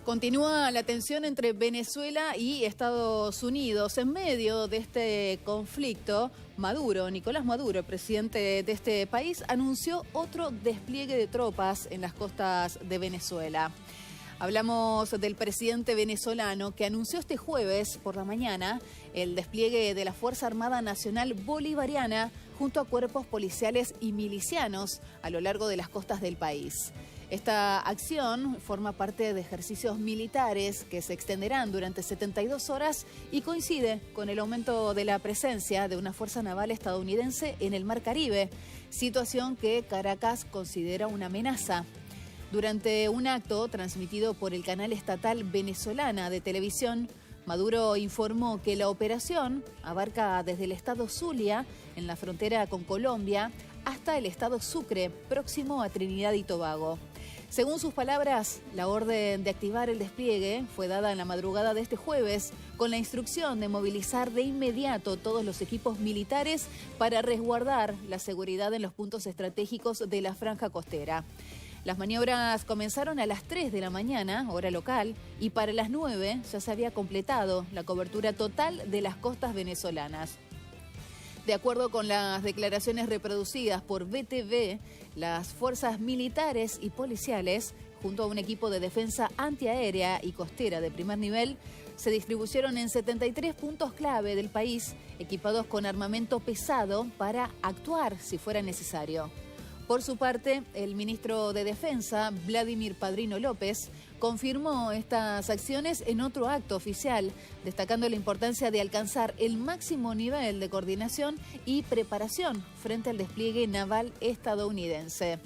Continúa la tensión entre Venezuela y Estados Unidos. En medio de este conflicto, Nicolás Maduro, presidente de este país, anunció otro despliegue de tropas en las costas de Venezuela. Hablamos del presidente venezolano que anunció este jueves por la mañana el despliegue de la Fuerza Armada Nacional Bolivariana junto a cuerpos policiales y milicianos a lo largo de las costas del país. Esta acción forma parte de ejercicios militares que se extenderán durante 72 horas y coincide con el aumento de la presencia de una fuerza naval estadounidense en el Mar Caribe, situación que Caracas considera una amenaza. Durante un acto transmitido por el canal estatal venezolana de televisión, Maduro informó que la operación abarca desde el estado Zulia, en la frontera con Colombia, hasta el estado Sucre, próximo a Trinidad y Tobago. Según sus palabras, la orden de activar el despliegue fue dada en la madrugada de este jueves con la instrucción de movilizar de inmediato todos los equipos militares para resguardar la seguridad en los puntos estratégicos de la franja costera. Las maniobras comenzaron a las 3 de la mañana, hora local, y para las 9 ya se había completado la cobertura total de las costas venezolanas. De acuerdo con las declaraciones reproducidas por BTV, las fuerzas militares y policiales, junto a un equipo de defensa antiaérea y costera de primer nivel, se distribuyeron en 73 puntos clave del país, equipados con armamento pesado para actuar si fuera necesario. Por su parte, el ministro de Defensa, Vladimir Padrino López, confirmó estas acciones en otro acto oficial, destacando la importancia de alcanzar el máximo nivel de coordinación y preparación frente al despliegue naval estadounidense.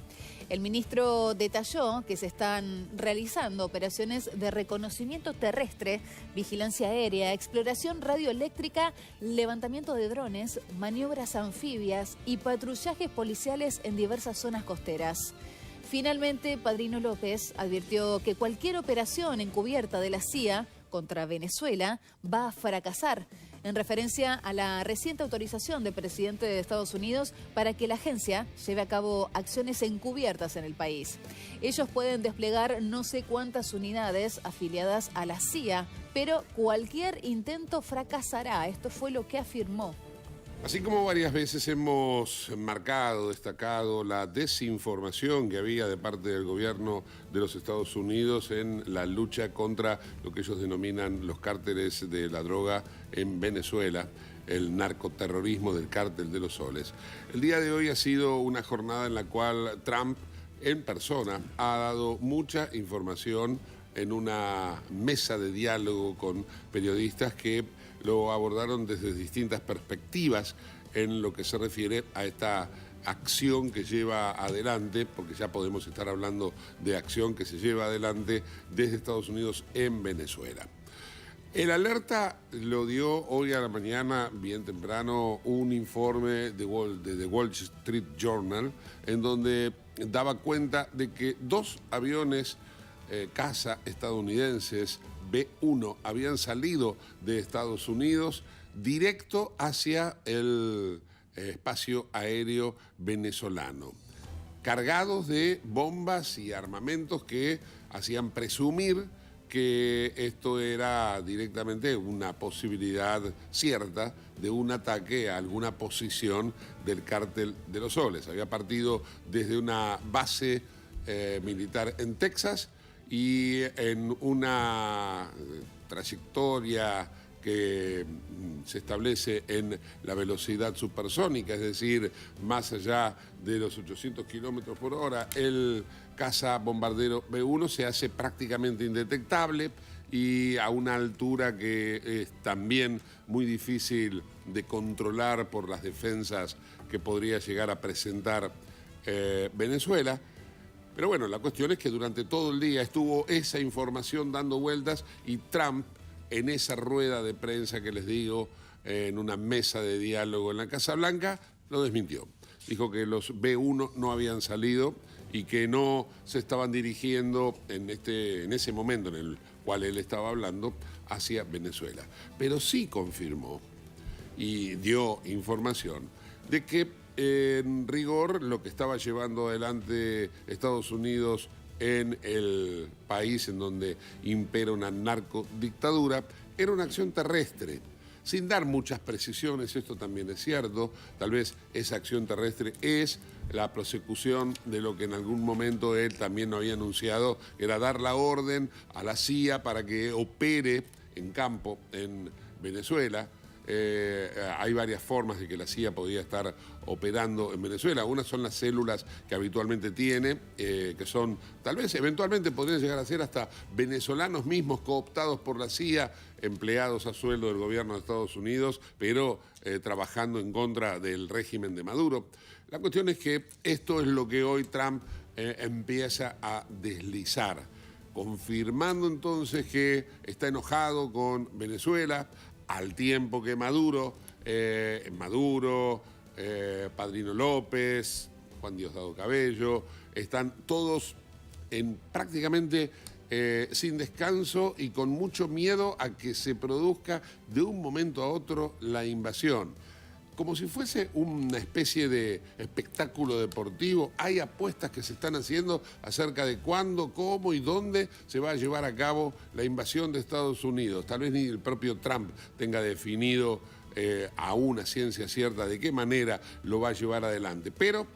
El ministro detalló que se están realizando operaciones de reconocimiento terrestre, vigilancia aérea, exploración radioeléctrica, levantamiento de drones, maniobras anfibias y patrullajes policiales en diversas zonas costeras. Finalmente, Padrino López advirtió que cualquier operación encubierta de la CIA contra Venezuela va a fracasar, en referencia a la reciente autorización del presidente de Estados Unidos para que la agencia lleve a cabo acciones encubiertas en el país. Ellos pueden desplegar no sé cuántas unidades afiliadas a la CIA, pero cualquier intento fracasará. Esto fue lo que afirmó. Así como varias veces hemos destacado la desinformación que había de parte del gobierno de los Estados Unidos en la lucha contra lo que ellos denominan los cárteles de la droga en Venezuela, el narcoterrorismo del cártel de los soles. El día de hoy ha sido una jornada en la cual Trump en persona ha dado mucha información en una mesa de diálogo con periodistas que lo abordaron desde distintas perspectivas en lo que se refiere a esta acción que lleva adelante, porque ya podemos estar hablando de acción que se lleva adelante desde Estados Unidos en Venezuela. El alerta lo dio hoy a la mañana, bien temprano, un informe de The Wall Street Journal, en donde daba cuenta de que dos aviones caza estadounidenses B-1 habían salido de Estados Unidos directo hacia el espacio aéreo venezolano, cargados de bombas y armamentos que hacían presumir que esto era directamente una posibilidad cierta de un ataque a alguna posición del cártel de los soles. Había partido desde una base militar en Texas y en una trayectoria que se establece en la velocidad supersónica, es decir, más allá de los 800 kilómetros por hora, el caza bombardero B-1 se hace prácticamente indetectable y a una altura que es también muy difícil de controlar por las defensas que podría llegar a presentar Venezuela. Pero bueno, la cuestión es que durante todo el día estuvo esa información dando vueltas y Trump, en esa rueda de prensa que les digo, en una mesa de diálogo en la Casa Blanca, lo desmintió. Dijo que los B-1 no habían salido y que no se estaban dirigiendo en ese momento en el cual él estaba hablando hacia Venezuela. Pero sí confirmó y dio información de que en rigor lo que estaba llevando adelante Estados Unidos en el país en donde impera una narcodictadura, era una acción terrestre. Sin dar muchas precisiones, esto también es cierto, tal vez esa acción terrestre es la prosecución de lo que en algún momento él también no había anunciado, era dar la orden a la CIA para que opere en campo en Venezuela. Hay varias formas de que la CIA podía estar operando en Venezuela. Unas son las células que habitualmente tiene, que son, tal vez eventualmente podrían llegar a ser hasta venezolanos mismos cooptados por la CIA, empleados a sueldo del gobierno de Estados Unidos, pero trabajando en contra del régimen de Maduro. La cuestión es que esto es lo que hoy Trump empieza a deslizar, confirmando entonces que está enojado con Venezuela, al tiempo que Maduro, Padrino López, Juan Diosdado Cabello, están todos prácticamente sin descanso y con mucho miedo a que se produzca de un momento a otro la invasión. Como si fuese una especie de espectáculo deportivo, hay apuestas que se están haciendo acerca de cuándo, cómo y dónde se va a llevar a cabo la invasión de Estados Unidos. Tal vez ni el propio Trump tenga definido aún a ciencia cierta de qué manera lo va a llevar adelante. Pero,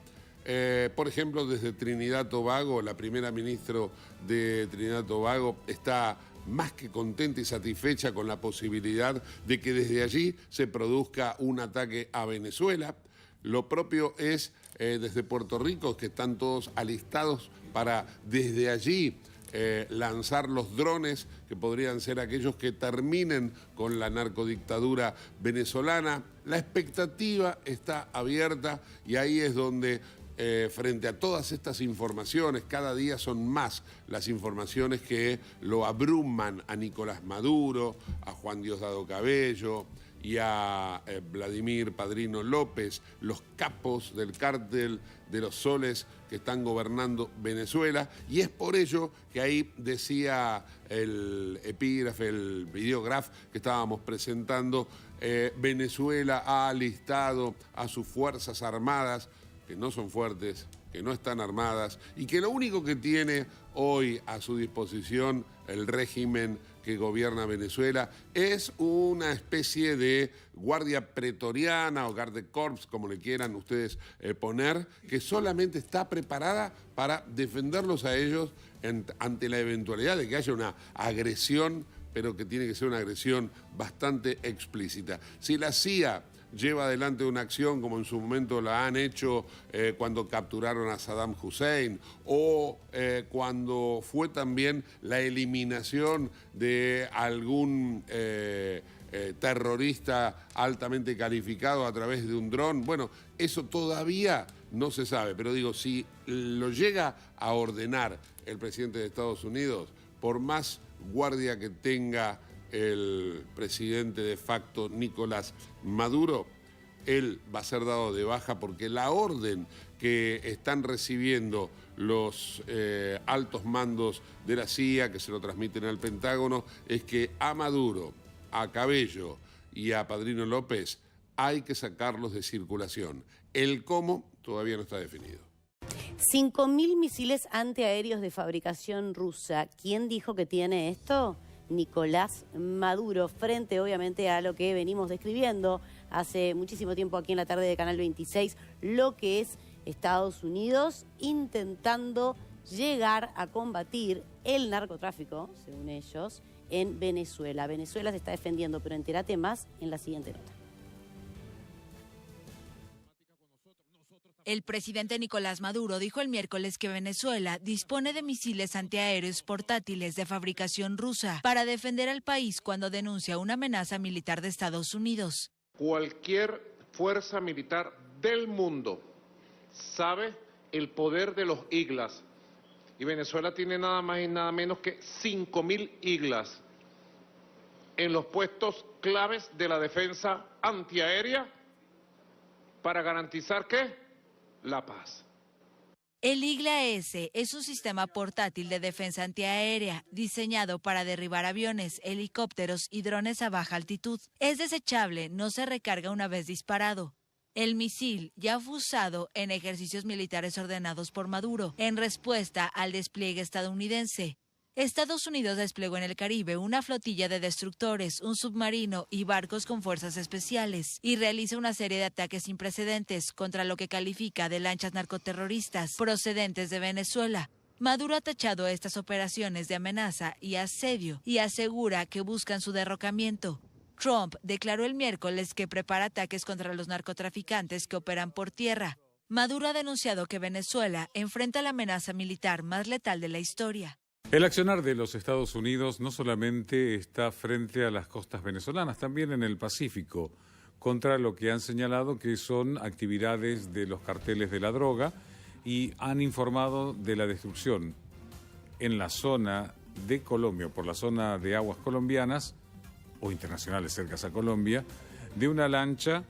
por ejemplo, desde Trinidad y Tobago, la primera ministra de Trinidad y Tobago está más que contenta y satisfecha con la posibilidad de que desde allí se produzca un ataque a Venezuela. Lo propio es desde Puerto Rico, que están todos alistados para desde allí lanzar los drones, que podrían ser aquellos que terminen con la narcodictadura venezolana. La expectativa está abierta y ahí es donde frente a todas estas informaciones, cada día son más las informaciones que lo abruman a Nicolás Maduro, a Juan Diosdado Cabello y a Vladimir Padrino López, los capos del cártel de los soles que están gobernando Venezuela, y es por ello que ahí decía el epígrafe, el videograf que estábamos presentando, Venezuela ha alistado a sus fuerzas armadas, que no son fuertes, que no están armadas y que lo único que tiene hoy a su disposición el régimen que gobierna Venezuela es una especie de guardia pretoriana o garde corps, como le quieran ustedes poner, que solamente está preparada para defenderlos a ellos ante la eventualidad de que haya una agresión, pero que tiene que ser una agresión bastante explícita. Si la CIA lleva adelante una acción como en su momento la han hecho cuando capturaron a Saddam Hussein o cuando fue también la eliminación de algún terrorista altamente calificado a través de un dron. Bueno, eso todavía no se sabe, pero digo, si lo llega a ordenar el presidente de Estados Unidos, por más guardia que tenga el presidente de facto Nicolás Maduro, él va a ser dado de baja porque la orden que están recibiendo los altos mandos de la CIA, que se lo transmiten al Pentágono, es que a Maduro, a Cabello y a Padrino López hay que sacarlos de circulación. El cómo todavía no está definido. 5.000 misiles antiaéreos de fabricación rusa. ¿Quién dijo que tiene esto? Nicolás Maduro, frente obviamente a lo que venimos describiendo hace muchísimo tiempo aquí en la tarde de Canal 26, lo que es Estados Unidos intentando llegar a combatir el narcotráfico, según ellos, en Venezuela. Venezuela se está defendiendo, pero entérate más en la siguiente nota. El presidente Nicolás Maduro dijo el miércoles que Venezuela dispone de misiles antiaéreos portátiles de fabricación rusa para defender al país cuando denuncia una amenaza militar de Estados Unidos. Cualquier fuerza militar del mundo sabe el poder de los IGLAS y Venezuela tiene nada más y nada menos que 5.000 IGLAS en los puestos claves de la defensa antiaérea para garantizar ¿qué? La paz. El IGLA-S es un sistema portátil de defensa antiaérea diseñado para derribar aviones, helicópteros y drones a baja altitud. Es desechable, no se recarga una vez disparado. El misil ya fue usado en ejercicios militares ordenados por Maduro en respuesta al despliegue estadounidense. Estados Unidos desplegó en el Caribe una flotilla de destructores, un submarino y barcos con fuerzas especiales y realiza una serie de ataques sin precedentes contra lo que califica de lanchas narcoterroristas procedentes de Venezuela. Maduro ha tachado estas operaciones de amenaza y asedio y asegura que buscan su derrocamiento. Trump declaró el miércoles que prepara ataques contra los narcotraficantes que operan por tierra. Maduro ha denunciado que Venezuela enfrenta la amenaza militar más letal de la historia. El accionar de los Estados Unidos no solamente está frente a las costas venezolanas, también en el Pacífico, contra lo que han señalado que son actividades de los carteles de la droga y han informado de la destrucción en la zona de Colombia, por la zona de aguas colombianas o internacionales cercanas a Colombia, de una lancha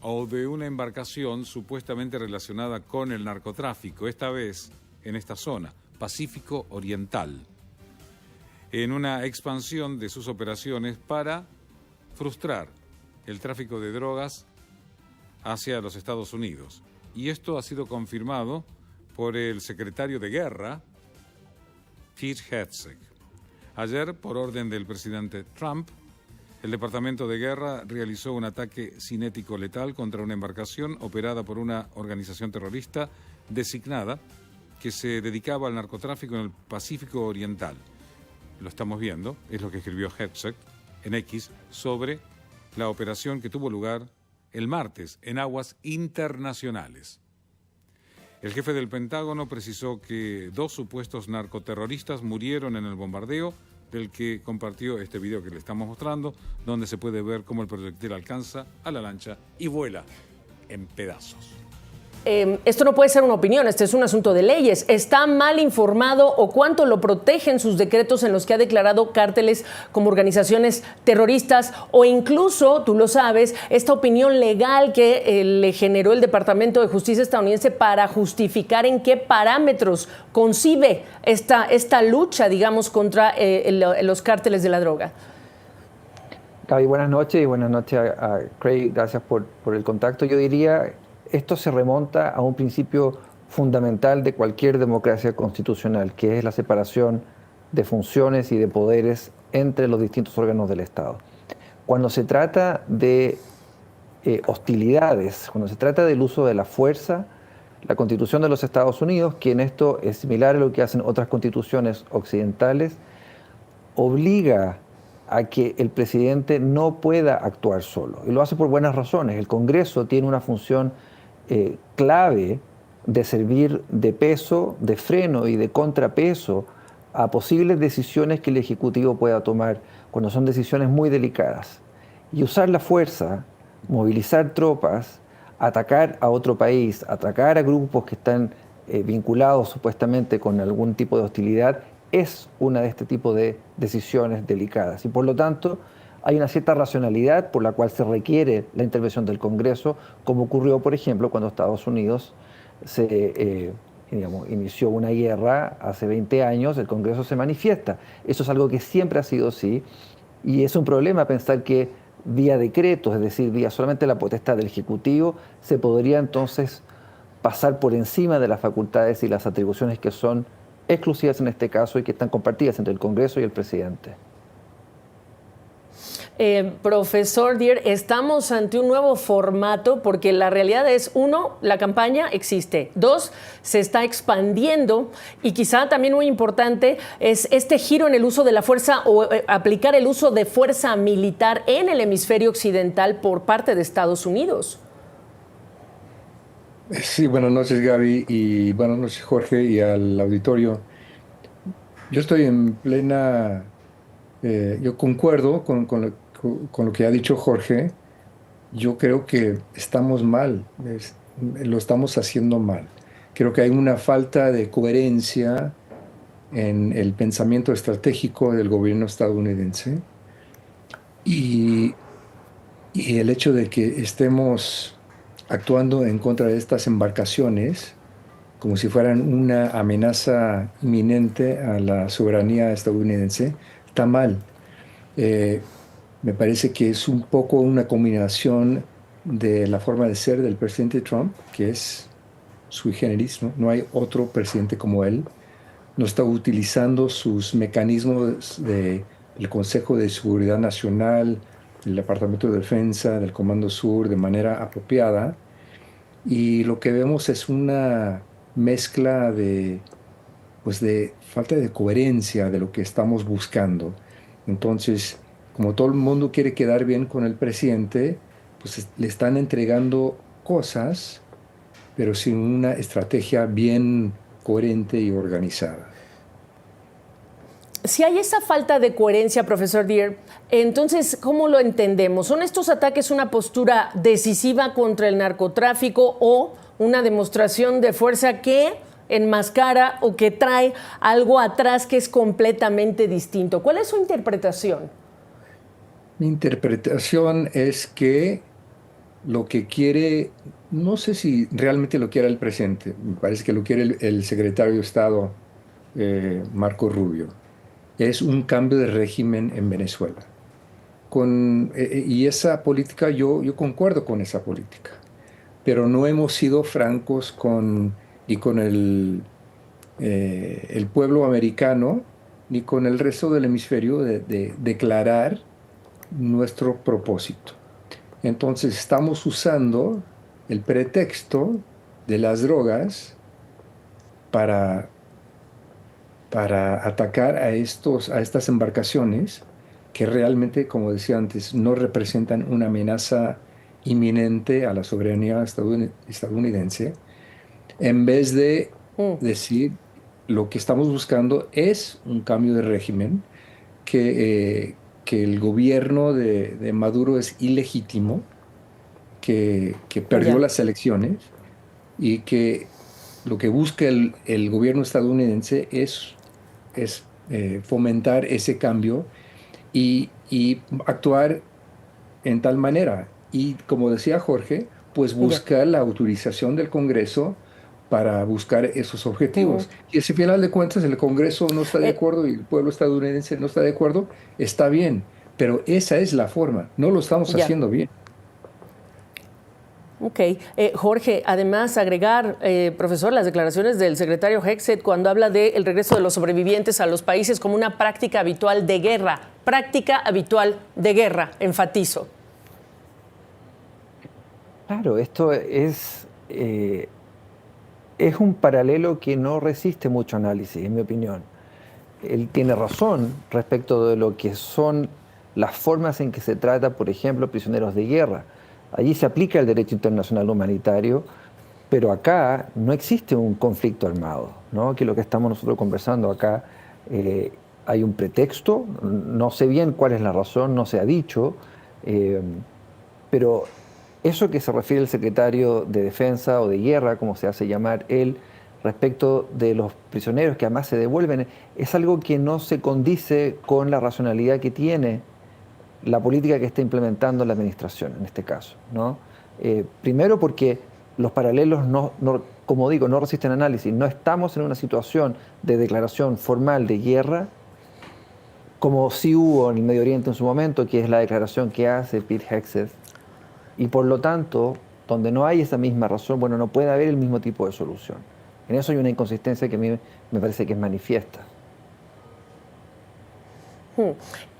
o de una embarcación supuestamente relacionada con el narcotráfico, esta vez en esta zona, Pacífico Oriental, en una expansión de sus operaciones para frustrar el tráfico de drogas hacia los Estados Unidos. Y esto ha sido confirmado por el secretario de Guerra, Pete Hegseth. Ayer, por orden del presidente Trump, el Departamento de Guerra realizó un ataque cinético letal contra una embarcación operada por una organización terrorista designada que se dedicaba al narcotráfico en el Pacífico Oriental. Lo estamos viendo, es lo que escribió Hegseth en X sobre la operación que tuvo lugar el martes en aguas internacionales. El jefe del Pentágono precisó que 2 supuestos narcoterroristas murieron en el bombardeo, del que compartió este video que le estamos mostrando, donde se puede ver cómo el proyectil alcanza a la lancha y vuela en pedazos. Esto no puede ser una opinión, este es un asunto de leyes. ¿Está mal informado o cuánto lo protegen sus decretos en los que ha declarado cárteles como organizaciones terroristas o incluso, tú lo sabes, esta opinión legal que le generó el Departamento de Justicia estadounidense para justificar en qué parámetros concibe esta lucha, digamos, contra los cárteles de la droga? Gaby, buenas noches y buenas noches a Craig, gracias por el contacto. Yo diría, esto se remonta a un principio fundamental de cualquier democracia constitucional, que es la separación de funciones y de poderes entre los distintos órganos del Estado. Cuando se trata de hostilidades, cuando se trata del uso de la fuerza, la Constitución de los Estados Unidos, que en esto es similar a lo que hacen otras constituciones occidentales, obliga a que el presidente no pueda actuar solo. Y lo hace por buenas razones. El Congreso tiene una función clave de servir de peso, de freno y de contrapeso a posibles decisiones que el Ejecutivo pueda tomar cuando son decisiones muy delicadas. Y usar la fuerza, movilizar tropas, atacar a otro país, atacar a grupos que están vinculados supuestamente con algún tipo de hostilidad, es una de este tipo de decisiones delicadas. Y por lo tanto, hay una cierta racionalidad por la cual se requiere la intervención del Congreso, como ocurrió, por ejemplo, cuando Estados Unidos inició una guerra hace 20 años, el Congreso se manifiesta. Eso es algo que siempre ha sido así, y es un problema pensar que vía decretos, es decir, vía solamente la potestad del Ejecutivo, se podría entonces pasar por encima de las facultades y las atribuciones que son exclusivas en este caso y que están compartidas entre el Congreso y el presidente. Profesor Dear, estamos ante un nuevo formato porque la realidad es, 1, la campaña existe, 2, se está expandiendo y quizá también muy importante es este giro en el uso de la fuerza o aplicar el uso de fuerza militar en el hemisferio occidental por parte de Estados Unidos. Sí, buenas noches Gaby y buenas noches Jorge y al auditorio. Yo estoy en plena, yo concuerdo con lo que ha dicho Jorge. Yo creo que estamos mal, lo estamos haciendo mal. Creo que hay una falta de coherencia en el pensamiento estratégico del gobierno estadounidense y el hecho de que estemos actuando en contra de estas embarcaciones como si fueran una amenaza inminente a la soberanía estadounidense, está mal. Me parece que es un poco una combinación de la forma de ser del presidente Trump, que es sui generis, ¿no? No hay otro presidente como él. No está utilizando sus mecanismos del Consejo de Seguridad Nacional, del Departamento de Defensa, del Comando Sur de manera apropiada. Y lo que vemos es una mezcla pues de falta de coherencia de lo que estamos buscando. Entonces, como todo el mundo quiere quedar bien con el presidente, pues le están entregando cosas, pero sin una estrategia bien coherente y organizada. Si hay esa falta de coherencia, profesor Deere, entonces, ¿cómo lo entendemos? ¿Son estos ataques una postura decisiva contra el narcotráfico o una demostración de fuerza que enmascara o que trae algo atrás que es completamente distinto? ¿Cuál es su interpretación? Mi interpretación es que lo que quiere, no sé si realmente lo quiere el presidente, me parece que lo quiere el secretario de Estado, Marco Rubio, es un cambio de régimen en Venezuela. Y esa política, yo concuerdo con esa política, pero no hemos sido francos con el pueblo americano ni con el resto del hemisferio de declarar nuestro propósito. Entonces estamos usando el pretexto de las drogas para atacar a estas embarcaciones que realmente, como decía antes, no representan una amenaza inminente a la soberanía estadounidense, en vez de decir lo que estamos buscando es un cambio de régimen, que el gobierno de Maduro es ilegítimo, que perdió las elecciones y que lo que busca el gobierno estadounidense es fomentar ese cambio y actuar en tal manera. Y como decía Jorge, pues buscar la autorización del Congreso para buscar esos objetivos. Y si al final de cuentas el Congreso no está de acuerdo y el pueblo estadounidense no está de acuerdo, está bien. Pero esa es la forma. No lo estamos haciendo bien. Ok. Jorge, además agregar, profesor, las declaraciones del secretario Hegseth cuando habla del regreso de los sobrevivientes a los países como una práctica habitual de guerra. Práctica habitual de guerra, enfatizo. Claro, esto es un paralelo que no resiste mucho análisis, en mi opinión. Él tiene razón respecto de lo que son las formas en que se trata, por ejemplo, prisioneros de guerra. Allí se aplica el derecho internacional humanitario, pero acá no existe un conflicto armado, ¿no? Que lo que estamos nosotros conversando acá, hay un pretexto, no sé bien cuál es la razón, no se ha dicho, pero eso que se refiere el secretario de Defensa o de Guerra, como se hace llamar él, respecto de los prisioneros que además se devuelven, es algo que no se condice con la racionalidad que tiene la política que está implementando la administración en este caso, ¿no? Primero porque los paralelos, como digo, no resisten análisis. No estamos en una situación de declaración formal de guerra, como sí hubo en el Medio Oriente en su momento, que es la declaración que hace Pete Hegseth. Y por lo tanto, donde no hay esa misma razón, bueno, no puede haber el mismo tipo de solución. En eso hay una inconsistencia que a mí me parece que es manifiesta.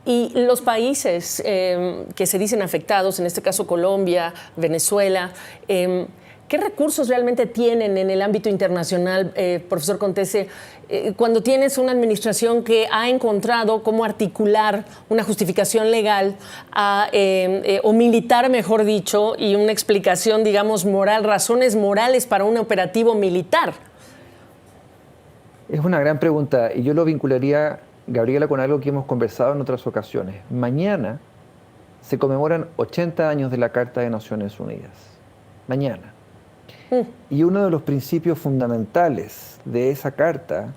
Y los países que se dicen afectados, en este caso Colombia, Venezuela, ¿qué recursos realmente tienen en el ámbito internacional, profesor Contese, cuando tienes una administración que ha encontrado cómo articular una justificación legal o militar, mejor dicho, y una explicación, digamos, moral, razones morales para un operativo militar? Es una gran pregunta y yo lo vincularía, Gabriela, con algo que hemos conversado en otras ocasiones. Mañana se conmemoran 80 años de la Carta de Naciones Unidas. Mañana. Y uno de los principios fundamentales de esa carta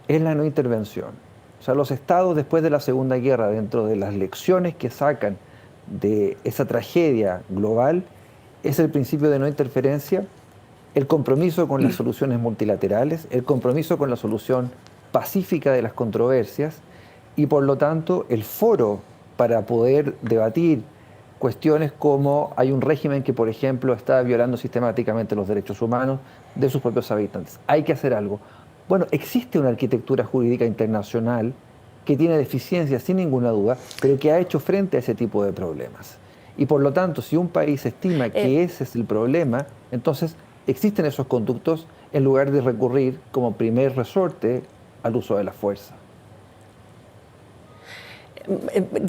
es la no intervención. O sea, los estados después de la Segunda Guerra, dentro de las lecciones que sacan de esa tragedia global, es el principio de no interferencia, el compromiso con las soluciones multilaterales, el compromiso con la solución pacífica de las controversias y por lo tanto el foro para poder debatir cuestiones como hay un régimen que, por ejemplo, está violando sistemáticamente los derechos humanos de sus propios habitantes. Hay que hacer algo. Bueno, existe una arquitectura jurídica internacional que tiene deficiencias sin ninguna duda, pero que ha hecho frente a ese tipo de problemas. Y por lo tanto, si un país estima que ese es el problema, entonces existen esos conductos en lugar de recurrir como primer resorte al uso de la fuerza.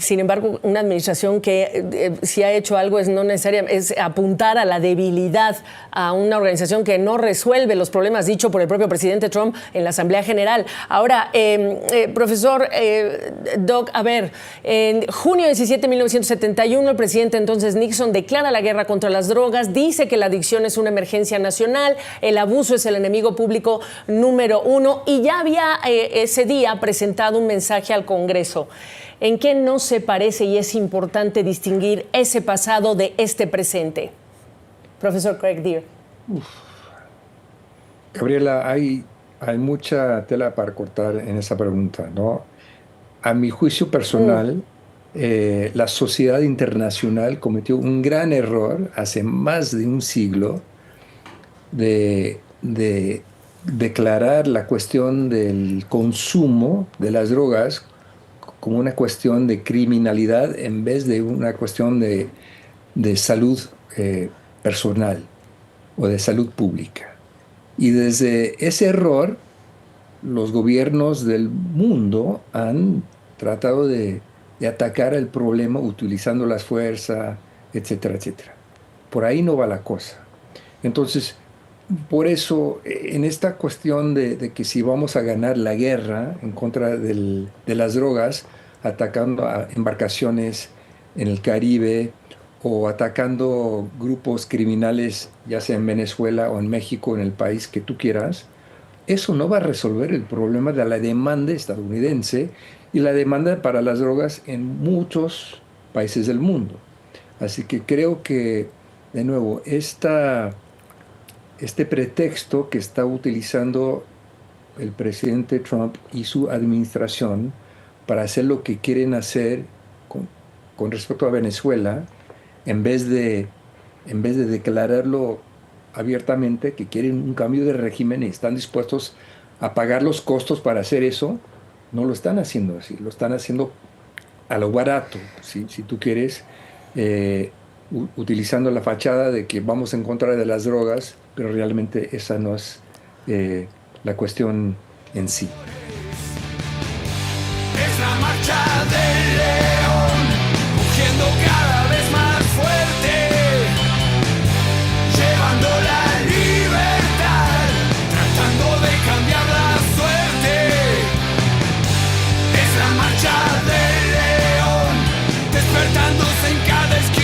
Sin embargo, una administración que si ha hecho algo es no necesariamente es apuntar a la debilidad a una organización que no resuelve los problemas, dicho por el propio presidente Trump en la Asamblea General. Ahora, profesor Doc, a ver, en junio 17 de 1971, el presidente entonces Nixon declara la guerra contra las drogas, dice que la adicción es una emergencia nacional, el abuso es el enemigo público número 1 y ya había ese día presentado un mensaje al Congreso. ¿En qué no se parece y es importante distinguir ese pasado de este presente? Profesor Craig Deer. Gabriela, hay mucha tela para cortar en esa pregunta, ¿no? A mi juicio personal, la sociedad internacional cometió un gran error hace más de un siglo de declarar la cuestión del consumo de las drogas como una cuestión de criminalidad en vez de una cuestión de salud personal o de salud pública. Y desde ese error, los gobiernos del mundo han tratado de atacar el problema utilizando la fuerza, etcétera, etcétera. Por ahí no va la cosa. Entonces, por eso, en esta cuestión de que si vamos a ganar la guerra en contra de las drogas, atacando a embarcaciones en el Caribe o atacando grupos criminales, ya sea en Venezuela o en México, en el país que tú quieras, eso no va a resolver el problema de la demanda estadounidense y la demanda para las drogas en muchos países del mundo. Así que creo que, de nuevo, este pretexto que está utilizando el presidente Trump y su administración para hacer lo que quieren hacer con respecto a Venezuela, en vez de declararlo abiertamente que quieren un cambio de régimen y están dispuestos a pagar los costos para hacer eso, no lo están haciendo así, lo están haciendo a lo barato, si tú quieres, utilizando la fachada de que vamos en contra de las drogas, pero realmente esa no es la cuestión en sí. Es la marcha del león, rugiendo cada vez más fuerte, llevando la libertad, tratando de cambiar la suerte. Es la marcha del león, despertándose en cada esquina.